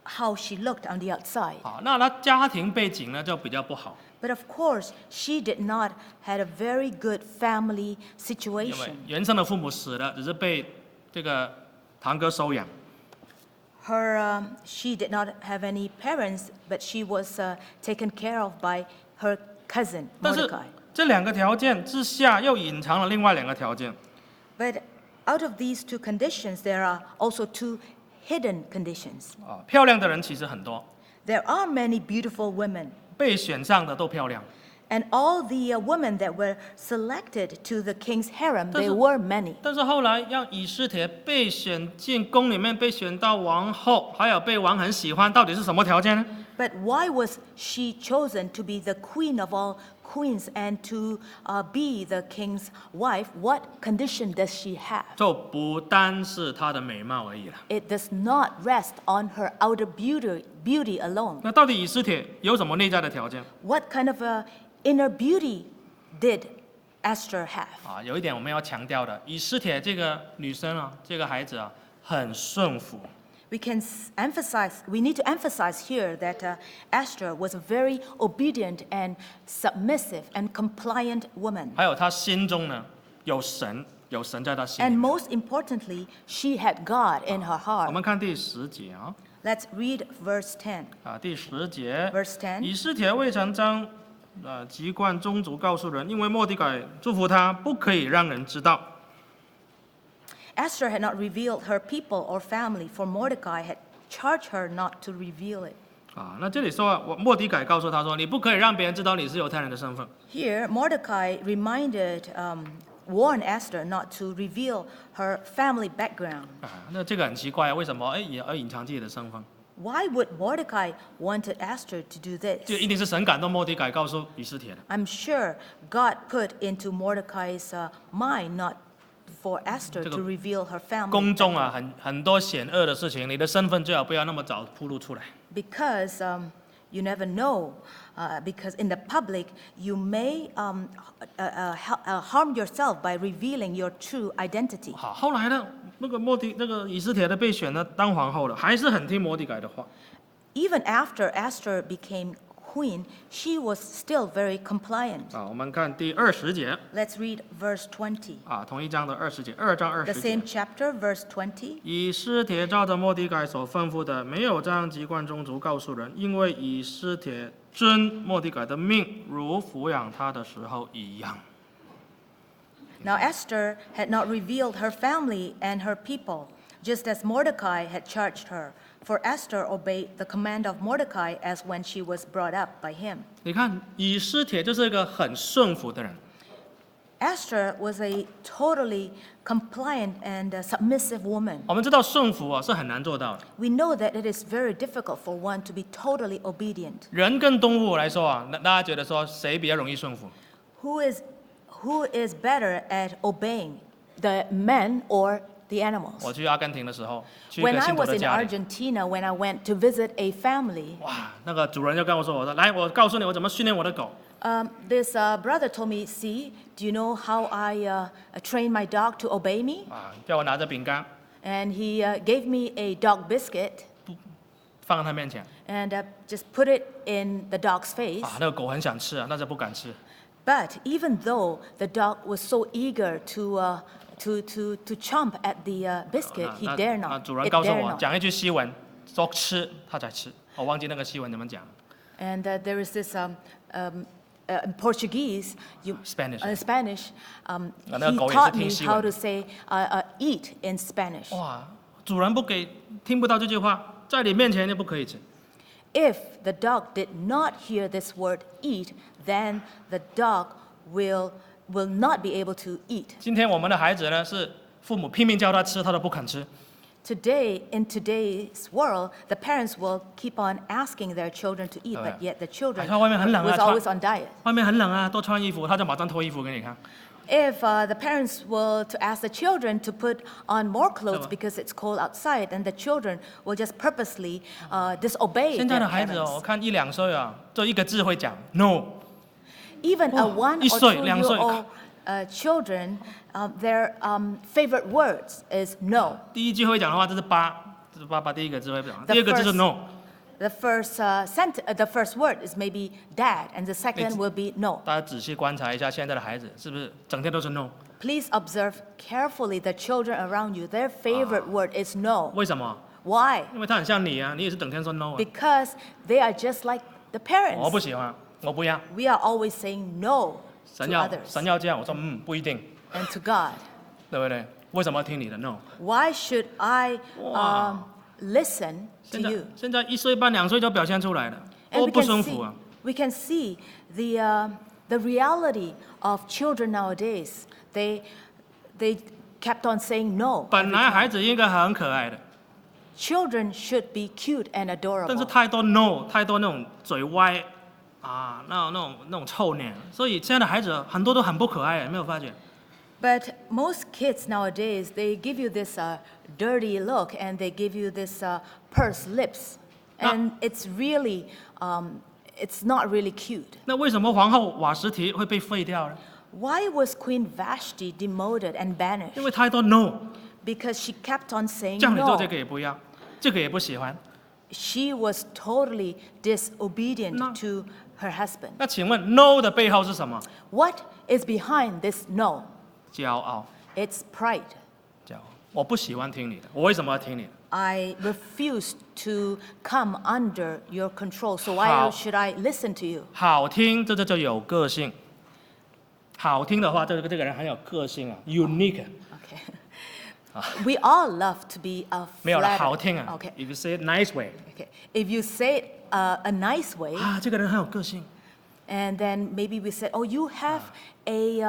how she looked on the outside. 好，那她家庭背景呢就比较不好， But of course, she did not had a very good family 因为 situation. 原生的父母死了，只是被这个堂哥收养。 She did not have any parents, but she was taken care of by her cousin 但是 Mordecai. 这两个条件之下，又隐藏了另外两个条件。 But out of these two conditions, there are also two hidden conditions. 啊，漂亮的人其实很多， There are many beautiful women, 被选上的都漂亮。 and all the women that were selected to the king's harem, 但是- they were many. 但是后来让以斯帖被选进宫里面，被选到王后，还有被王很喜欢，到底是什么条件呢？ But why was she chosen to be the queen of all queens and to be the king's wife? What condition does she have? 就不单是她的美貌而已了。 It does not rest on her outer beauty alone. 那到底以斯帖有什么内在的条件？ What kind of inner beauty did Esther have? 有一点我们要强调的，以斯帖这个女生啊，这个孩子啊，很顺服。 We need to emphasize here that Esther was a very obedient and submissive and compliant woman. 还有她心中呢有神，有神在她心里 And 面。 most importantly, she had God in her 我 heart. 们看第10节啊， Let's read verse 10. 第10节 Verse 10. 以斯帖未曾将籍贯宗族告诉人，因为末底改祝福他，不可以让人知道。 Esther had not revealed her people or family, for Mordecai had charged her not to reveal it. 那这里说啊，末底改告诉他说，你不可以让别人知道你是犹太人的身份。 Here, Mordecai warned Esther not to reveal her family background. 那这个很奇怪，为什么也要隐藏自己的身份？ Why would Mordecai wanted Esther to do 这 this? 一定是神感动末底改告诉以斯帖的。 I'm sure God put into Mordecai's mind not for Esther 这个 to reveal her family 宫中啊， background. 很多险恶的事情，你的身份最好不要那么早暴露出来。 Because you never know, because in the public you may harm yourself by revealing your true identity. 好，后来呢，那个以斯帖的被选呢当皇后了，还是很听末底改的话。 Even after Esther became queen, she was still very compliant. 我们看第20节 Let's read verse 20. 同一章的20节，2章The 20节 same。chapter, verse 20. 以斯帖照着末底改所吩咐的，没有将籍贯宗族告诉人，因为以斯帖遵末底改的命，如抚养他的时候一样。 Now Esther had not revealed her family and her people, just as Mordecai had charged her. For Esther obeyed the command of Mordecai as when she was brought up by him. 你看，以斯帖就是一个很顺服的人。 Esther was a totally compliant and submissive woman. 我们知道顺服是很难做到的。 We know that it is very difficult for one to be totally obedient. 人跟动物来说大家觉得说谁比较容易顺服？ Who is better at obeying, the men or the animals? 我去阿根廷的时候，去一 When 个 I 信徒 was 的 in 家里， Argentina, when I went to visit a family, 哇，那个主人就跟我说，来，我告诉你我怎么训练我的狗。 this brother told me, see, do you know how I train my dog to obey me? 叫我拿着饼干 And he gave me a dog biscuit 放在他面前， and just put it in the dog's face. 那个狗很想吃但是不敢吃。 But even though the dog was so eager to chomp at the biscuit, he dare 那 not. 主人 It 告诉 dare 我 not. 讲一句西文，说吃他才吃，我忘记那个西文怎么讲。 And there is this in Portuguese, Spanish. Spanish.那个 He 狗也是 taught 听 me 西文。 how to say eat in Spanish. 哇，主人听不到这句话，在你面前就不可以吃。 If the dog did not hear this word eat, then the dog will not be able to eat. 今天我们的孩子呢，是父母拼命叫他吃，他都不肯吃。 Today, in today's world, the parents will keep on asking their children to eat, but yet the children 还说外面很冷啊， was always on diet. 外面很冷啊，多穿衣服，他就马上脱衣服给你看。 If the parents were to ask the children to put on more clothes 是吧？ because it's cold outside, then the children will just purposely disobey 现在 their 的孩子 parents. 我看1、2岁就一个字会讲 no。 Even a 1 1 or 岁 2 2 year 岁 old children, their favorite words is no. 第一句会讲的话，这是八，这是爸第一个字会讲， The 第二个字是 first- no。 The first word is maybe dad, and the second will be no. 大家仔细观察一下现在的孩子，是不是整天都是 no？ Please observe carefully the children around you. Their favorite word is no. 为什么？ Why? 因为他很像你啊，你也是整天说 no 啊。 Because they are just like the 我不 parents. 喜欢，我不要。 We are always saying no 神 to 要 others 神要这样，我说不一定， and to God. 对不对？为什么要听你的 no？ Why should I listen to you. 现在1岁半、2岁就表现出来了， And 不顺服啊。we can see the reality of children nowadays. They kept on saying no. 本来孩子应该很可爱的， Children should be cute and 但是 adorable. 太多 no， 太多那种嘴歪啊，那种臭脸，所以现在的孩子很多都很不可爱，有没有发觉？ But most kids nowadays, they give you this dirty look and they give you this pursed lips. And it's really, it's not really cute. 那为什么皇后瓦实提会被废掉呢？ Why was Queen Vashti demoted and 因 banished? 为太多 no， Because she kept on saying 叫你做 no. 这个也不要，这个也不喜欢。 She was totally disobedient No. to her husband. 那请问 no 的背后是什么？ What is behind this no? 骄傲， It's pride. 骄傲。我不喜欢听你的，我为什么要听你的？ I refuse to come under your control, so why 好。 should I listen to you? 好听，这就有个性。好听的话，这个人很有个性啊 ，unique。 Okay. We all love to be 没有了， flattered. 好听啊。 Okay. If you say it nice way， Okay. If you say it a nice way, 啊，这个人很有个性。 and then maybe we say, oh, you have a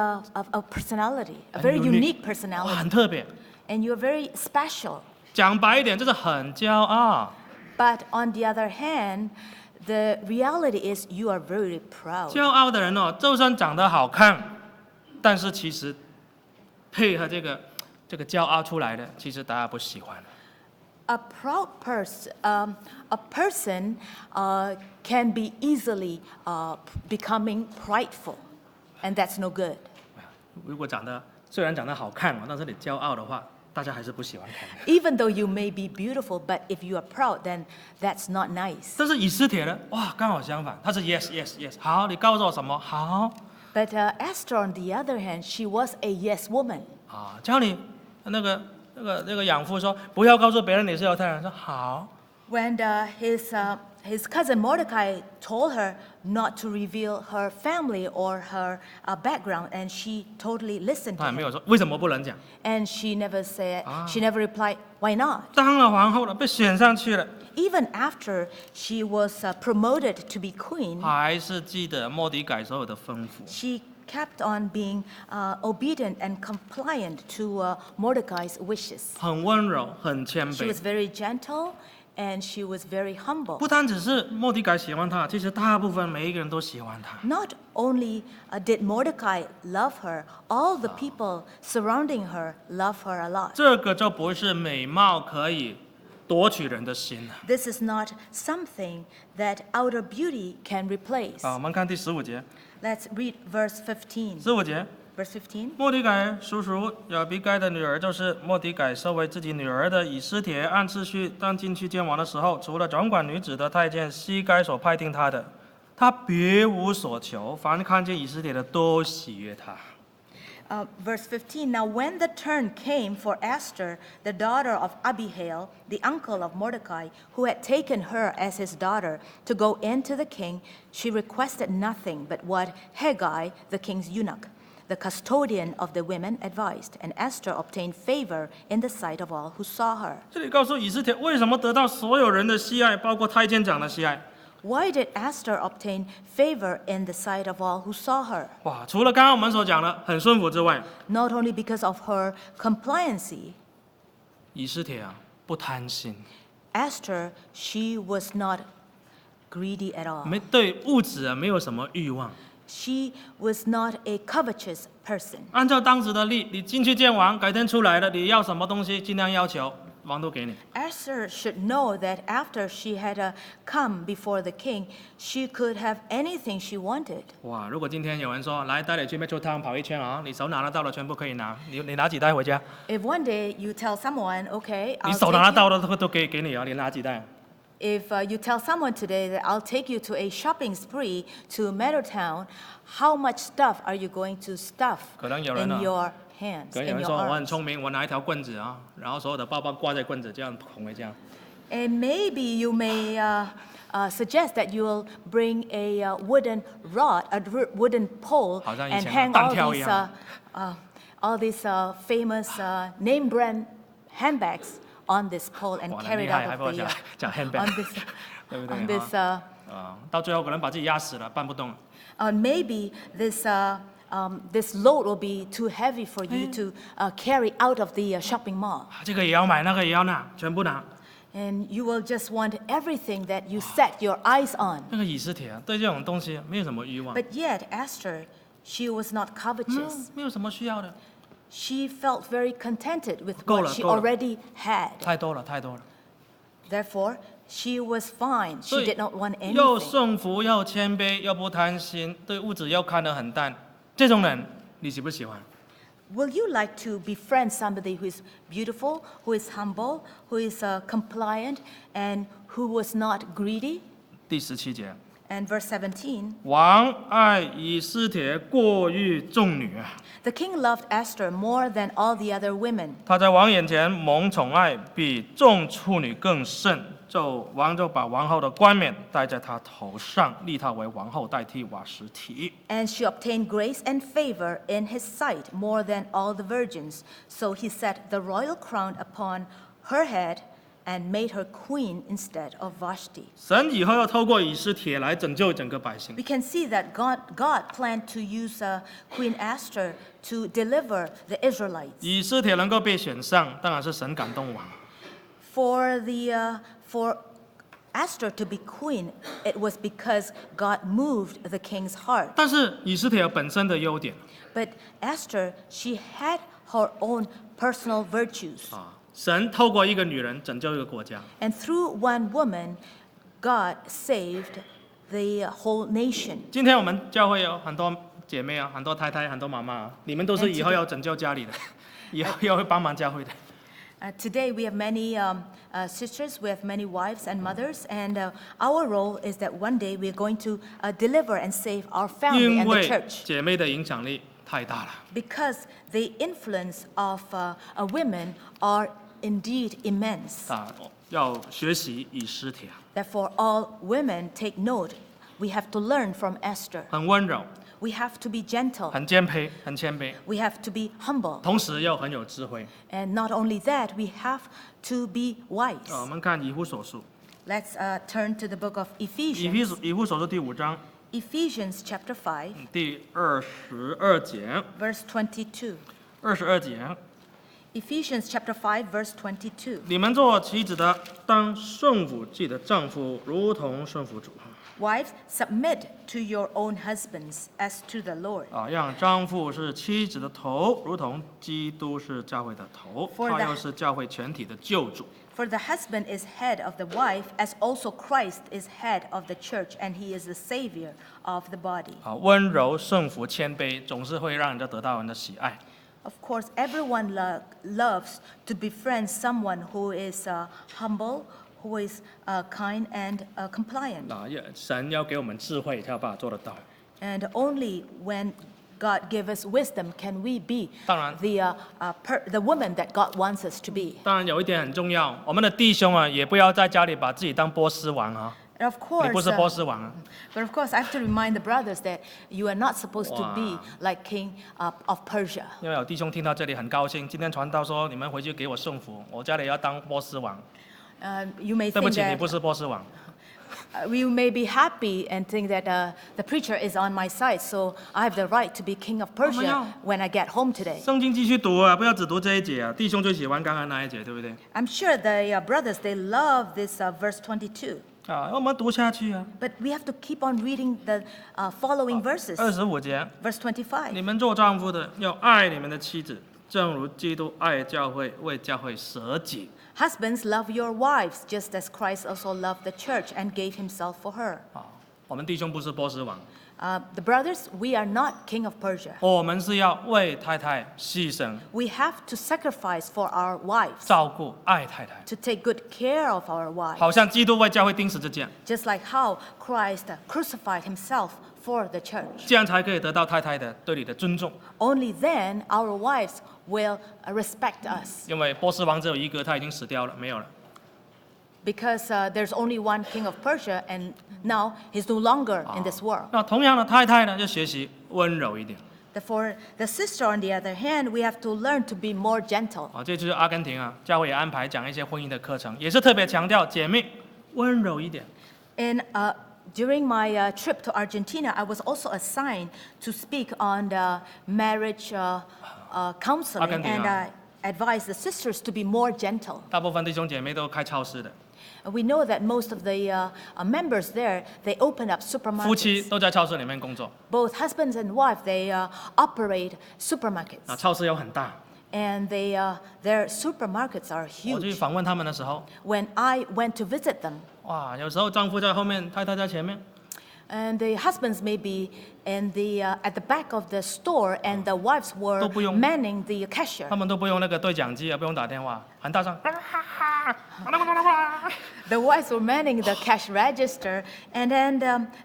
personality, a 很 very unique 哇， personality, 很特别。 and you're very special. 讲白一点，就是很骄傲。 But on the other hand, the reality is you are very proud. 骄傲的人哦，就算长得好看，但是其实配合这个骄傲出来的，其实大家不喜欢。 A proud person can be easily becoming prideful, and that's no good. 如果虽然长得好看哦，但是你骄傲的话，大家还是不喜欢看。 Even though you may be beautiful, but if you are proud, then that's not nice. 但是以斯帖呢，哇，刚好相反，他是 yes yes yes， 好，你告诉我什么？好 But Esther, on the other hand, she was a yes woman. 啊，教你那个养父说，不要告诉别人你是犹太人，说好。 When his cousin Mordecai told her not to reveal her family or her background, and she totally listened 他 to 也没 him. 有说为什么不能讲。 And she never said, she never replied, why not? 当了皇后了，被选上去了， Even after she was promoted to be queen, 还是记得莫迪改所有的吩咐。 she kept on being obedient and compliant to Mordecai's wishes. 很温柔，很谦 She 卑 was。very gentle and she was very humble. 不单只是莫迪改喜欢他，其实大部分每一个人都喜欢他。 Not only did Mordecai love her, all the people surrounding her love her a lot. 这个就不是美貌可以夺取人的心了。 This is not something that outer beauty can replace. 好，我们看第15节。 Let's read verse 15. 15节， Verse 15. 莫迪改叔叔亚比该的女儿，就是莫迪改收为自己女儿的以斯帖，按次序当进去见王的时候，除了掌管女子的太监西该所派定他的，他别无所求，凡看见以斯帖的都喜悦他。 Verse 15. Now when the turn came for Esther, the daughter of Abihail, the uncle of Mordecai, who had taken her as his daughter, to go in to the king, she requested nothing but what Haggai, the king's eunuch, the custodian of the women, advised, and Esther obtained favor in the sight of all who saw her. 这里告诉以斯帖为什么得到所有人的喜爱，包括太监长的喜爱。 Why did Esther obtain favor in the sight of all who saw her? 哇，除了刚刚我们所讲的很顺服之外， Not only because of her compliancy, 以斯帖啊不贪心， Esther, she was not greedy at all. 对物质啊没有什么欲望。 She was not a covetous person. 按照当时的例，你进去见王，改天出来了，你要什么东西尽量要求，王都给你。 Esther should know that after she had come before the king, she could have anything she wanted. 哇，如果今天有人说来带你去 Metro Town 跑一圈啊，你手拿得到的全部可以拿，你拿几袋回家？ If one day you tell someone, okay, 你 I'll 手拿得 take 到 you, 的都给你啊，你拿几袋？ if you tell someone today that I'll take you to a shopping spree to Meadowtown, how much stuff are you going to stuff 可能有人 in 啊 your hands, 可能有 in 人 your 说我很 arms? 聪明，我拿一条棍子啊，然后所有的包包挂在棍子这样捧回家。 And maybe you may suggest that you will bring a wooden rod, a wooden pole, 好像以 and 前 hang 弹跳一样。 all these famous name brand handbags on this pole and 哇，很 carried 厉害， out 还 of 不好 the 讲 on handbag， this 对不 on 对？ this 到最后可能把自己压死了，搬不动了。 maybe this load will be too heavy for you to carry out of the shopping mall. 这个也要买，那个也要拿，全部拿。 And you will just want everything that you set your eyes on. 那个以斯帖对这种东西没有什么欲望， But yet, Esther, she was not covetous. 没有什么需要的， She felt very contented with 够 what 了， she 够了。 already had. 太多了，太多了。 Therefore, she was fine. 所 She 以 did not want 又 anything. 顺服，又谦卑，又不贪心，对物质又看得很淡，这种人你喜不喜欢？ Will you like to befriend somebody who is beautiful, who is humble, who is compliant, and who was not greedy? 第17节， And verse 17, 王爱以斯帖过于众女， the king loved Esther more than all the other women. 他在王眼前蒙宠爱，比众处女更甚。王就把王后的冠冕戴在她头上，立她为王后，代替瓦实提。 And she obtained grace and favor in his sight more than all the virgins. So he set the royal crown upon her head and made her queen instead of Vashti. 神以后要透过以斯帖来拯救整个百姓。 We can see that God planned to use Queen Esther to deliver the Israelites. 以斯帖能够被选上，当然是神感动王。 For Esther to be queen, it was because God moved the king's heart. 但是以斯帖本身的优点 But Esther, she had her own personal virtues. 神透过一个女人拯救一个国家。 And through one woman, God saved the whole nation. 今天我们教会有很多姐妹啊，很多太太，很多妈妈啊，你们都是以后要拯救家里的，以后要会帮忙教会的。 Today we have many sisters, we have many wives and mothers, and our role is that one day we are going to deliver and save our family 因 and the 为 church. 姐妹的影响力太大了。 Because the influence of women are indeed immense. 要学习以斯帖， Therefore, all women take note. We have to learn from Esther. 很温柔， We have to be gentle. 很谦卑，很谦卑， We have to be humble. 同时又很有智慧。 And not only that, we have to be wise. 我们看以弗所书， Let's turn to the book of 以 Ephesians. 弗所书第5章 Ephesians chapter 5, 第22节verse 22. ，22节， Ephesians chapter 5, verse 22. 你们做妻子的，当顺服自己的丈夫，如同顺服主。 Wives, submit to your own husbands as to the Lord. 让丈夫是妻子的头，如同基督是教会的头， For 他 the- 又是教会全体的救主。 For the husband is head of the wife, as also Christ is head of the church, and he is the Savior of the body. 温柔、顺服、谦卑，总是会让人家得到人的喜爱。 Of course, everyone loves to befriend someone who is humble, who is kind and compliant. 神要给我们智慧，才有办法做得到。 And only when God gives us wisdom can we be 当然， the woman that God wants us to be. 当然有一点很重要，我们的弟兄啊，也不要在家里把自己当波斯王啊。 And of 你不 course, 是波斯王啊。 but of course, I have to remind the brothers that you are not supposed to be like King of Persia. 因为有弟兄听到这里很高兴，今天传道说你们回去给我顺服，我家里要当波斯王。 You may 对不 think 起，你 that 不是波斯王。 you may be happy and think that the preacher is on my side, so I have the right to be king of Persia when I get home today. 圣经继续读啊，不要只读这一节啊。弟兄最喜欢刚刚那一节，对不对？ I'm sure the brothers, they love this verse 22. 我们读下去啊。 But we have to keep on reading the following verses. 25节， Verse 你 25. 们做丈夫的要爱你们的妻子，正如基督爱教会，为教会舍己。 Husbands, love your wives, just as Christ also loved the church and gave himself for her. 我们弟兄不是波斯王， The brothers, we are not king of Persia. 我们是要为太太牺牲， We have to sacrifice for our wives, 照顾爱太太， to take good care of our wives, 好像基督为教会钉十字架， just like how Christ crucified himself for the church. 这样才可以得到太太的对你的尊重。 Only then our wives will respect us, 因为波斯王只有一个，他已经死掉了，没有了。 because there's only one king of Persia, and now he's no longer in this world. 那同样的太太呢，就学习温柔一点， For the sister, on the other hand, we have to learn to be more gentle. 这就是阿根廷教会也安排讲一些婚姻的课程，也是特别强调姐妹温柔一点。And during my trip to Argentina, I was also assigned to speak on the marriage counseling, and I advised the sisters to be more gentle. 大部分弟兄姐妹都开超市的， We know that most of the members there, they open up 夫妻 supermarkets. 都在超市里面工作。 Both husbands and wife, they operate supermarkets. 超市又很大， And their supermarkets are 我去 huge. 访问他们的时候， When I went to visit them, 哇，有时候丈夫在后面，太太在前面， and the husbands may be at the back of the store, and the wives were 都不用 manning the cashier. 他们都不用那个对讲机不用打电话，很大声。 The wives were manning the cash register, and then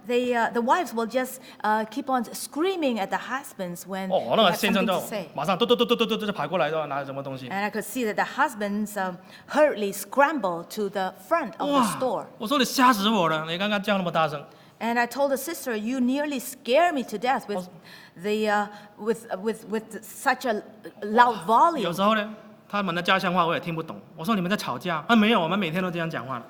the wives will just keep on screaming at the husbands when 哦， they 那个 have 先生 something 就 to say. 马上嘟就跑过来，拿着什么东西。 And I could see that the husbands hurriedly scrambled to the front of the 哇 store. 我说你吓死我了，你刚刚叫那么大声。 And I told the sister, "You nearly scare me to death with with such a loud 有 volume." 时候呢，他们的家乡话我也听不懂。我说你们在吵架？没有，我们每天都这样讲话的。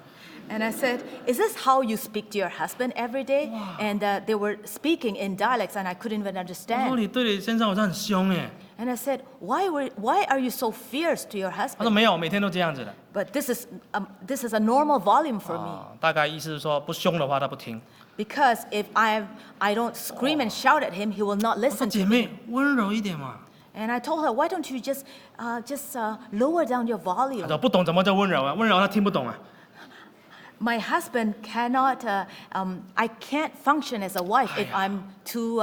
And I said, "Is this how you speak to your husband every day?" And they were speaking in dialects, and I couldn't even 我说 understand. 你对你先生好像很凶哎。 And I said, "Why are you so fierce to your 他说 husband?" 没有，每天都这样子的。 But this is a normal volume for me. 大概意思是说不凶的话他不听。 Because if I don't scream and shout at him, he will not 我说 listen to 姐 me. 妹温柔一点嘛。 And I told her, "Why don't you just lower down your 他 volume?" 说不懂怎么叫温柔啊？温柔他听不懂啊。 My husband cannot, I can't function as a wife if I'm too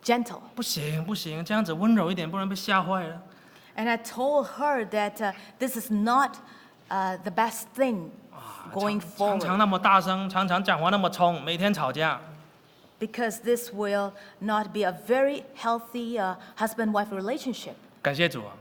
gentle. 不行不行，这样子温柔一点，不然被吓坏了。 And I told her that this is not the best thing going 常 forward, 那么大声，常讲话那么冲，每天吵架。 because this will not be a very healthy husband-wife relationship 感谢主啊！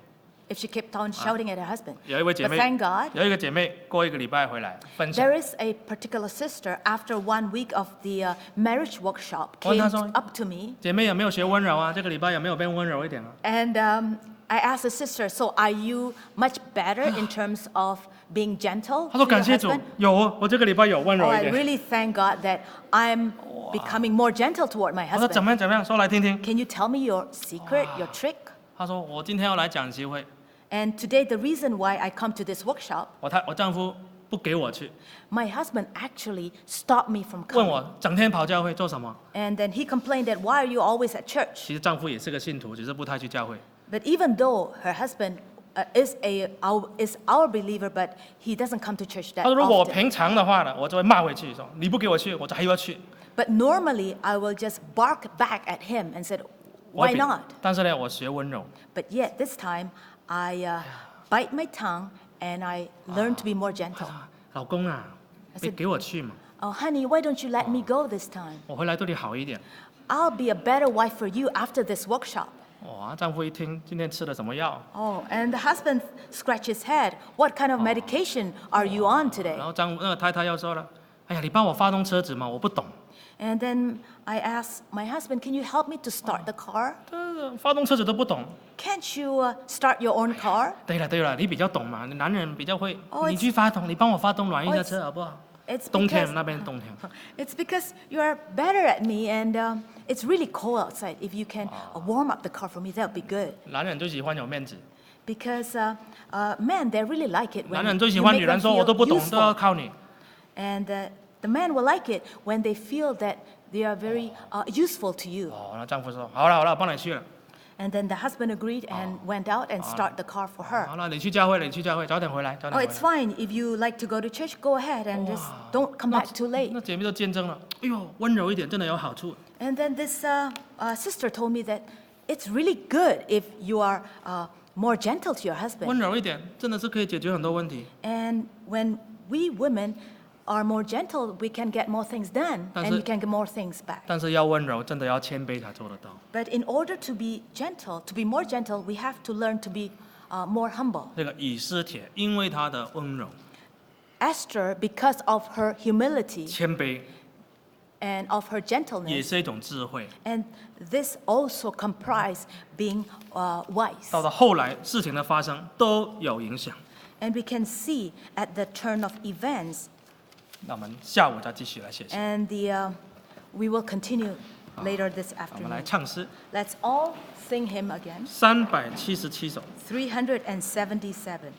if she kept on shouting at her husband. 有一位姐 But 妹 thank God, 有一个姐妹过一个礼拜回来分享 there，is a particular sister, after 1 week of the marriage workshop, 我问 came 她说， up to me, 姐妹有没有学温柔啊？这个礼拜有没有变温柔一点啊？ and I asked the sister, "So are you much better in terms of being gentle 她 to 说 your 感谢主 husband?" 有哦，我这个礼拜有温 Oh, 柔一 I 点。 really thank God that I'm becoming more gentle toward my 我说怎 husband. 么样怎么样，说来听听。 Can you tell me your secret, your trick? 她说我今天要来讲习会， And today, the reason why I come to this workshop, 我丈夫不给我去， my husband actually stopped me from 问 coming. 我整天跑教会做什么？ And then he complained that, "Why are you always at church?" 其实丈夫也是个信徒，只是不太去教会。 But even though her husband is our believer, but he doesn't come to church that 她说如果我 often. 平常的话呢，我就会骂回去，说你不给我去，我就还要去。 But normally, I will just bark back at him and said, 我 "Why 比 not?" 但是呢，我学温柔。 But yet this time, I bite my tongue and I learn to be more gentle. 老公啊， I 你 said- 给我去嘛， "Oh, honey, why don't you let me go this time? 我回来对你好一点。 I'll be a better wife for you after this workshop." 哇，丈夫一听今天吃了什么药， Oh, and the husband scratched his head. "What kind of medication are you on today?" 然后那个太太又说了，哎呀，你帮我发动车子嘛，我不懂。 And then I asked my husband, "Can you help me to start the car? 发动车子都不懂。 Can't you start your own car?" 对了，你比较懂嘛，男人比较会， Oh, 你去发动，你帮我发动暖一下 Oh, 车好不好？ It's 冬天 because 那边冬天， it's because you are better at me, and it's really cold outside. If you can warm up the car for me, that would be good. 男人最喜欢有面子， Because men, they really like it 男 when 人最喜 you 欢 make 女 them 人说我都 feel 不懂，都要 useful. 靠你。 And the men will like it when they feel that they are very useful to you. 哦，那丈夫说好了，我帮你去了。 And then the husband agreed and went out and start the car for her. 好了，你去教会，早点回来，早点 Oh, 回 it's 来。 fine. If you like to go to church, go ahead and just don't come back too late. 那姐妹都见证了，哎呦，温柔一点真的有好处。 And then this sister told me that it's really good if you are more gentle to your 温 husband. 柔一点真的是可以解决很多问题。 And when we women are more gentle, we can get more things done 但 and 是- we can get more things back. 但是要温柔，真的要谦卑才做得到。 But in order to be gentle, to be more gentle, we have to learn to be more humble. 这个以斯帖因为她的温柔、 Esther, because of her humility 谦卑， and of her 也 gentleness. 是一种智慧。 And this also comprised being wise. 到了后来，事情的发生都有影响。 And we can see at the turn of events, 那我们下午再继续来学习。 and we will continue later this 我们来 afternoon. 唱诗 Let's all sing him again. 377首。 377.